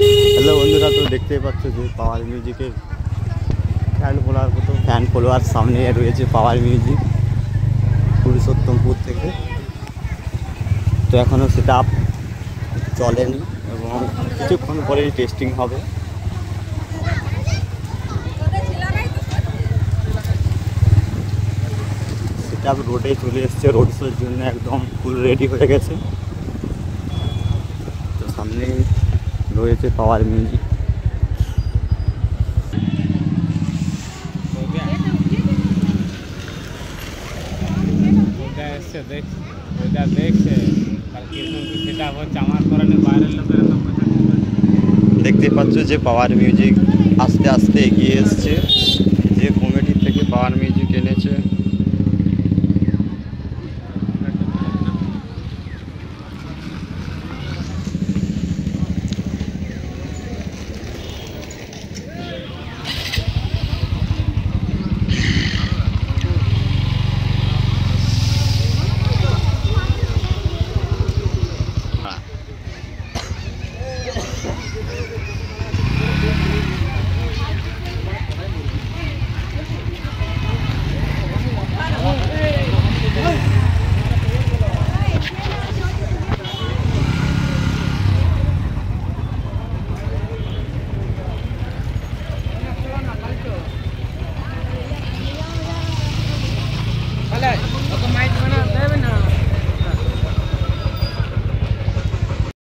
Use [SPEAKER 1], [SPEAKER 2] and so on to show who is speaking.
[SPEAKER 1] Hello বন্ধুরা, তো দেখতেই পাচ্ছ যে পাওয়ার মিউজিকের ফ্যান ফলোয়ার সামনে রয়েছে পাওয়ার মিউজিক পুরুষোত্তমপুর থেকে। তো এখনও সেটা চলেনি এবং কিছুক্ষণ পরেই টেস্টিং হবে। সেটা রোডে চলে এসছে, রোড শোর জন্য একদম ফুল রেডি হয়ে গেছে। তো সামনেই রয়েছে পাওয়ার মিউজিক। দেখতে পাচ্ছ যে পাওয়ার মিউজিক আস্তে আস্তে এগিয়ে এসছে। যে কমিটি থেকে পাওয়ার মিউজিক এনেছে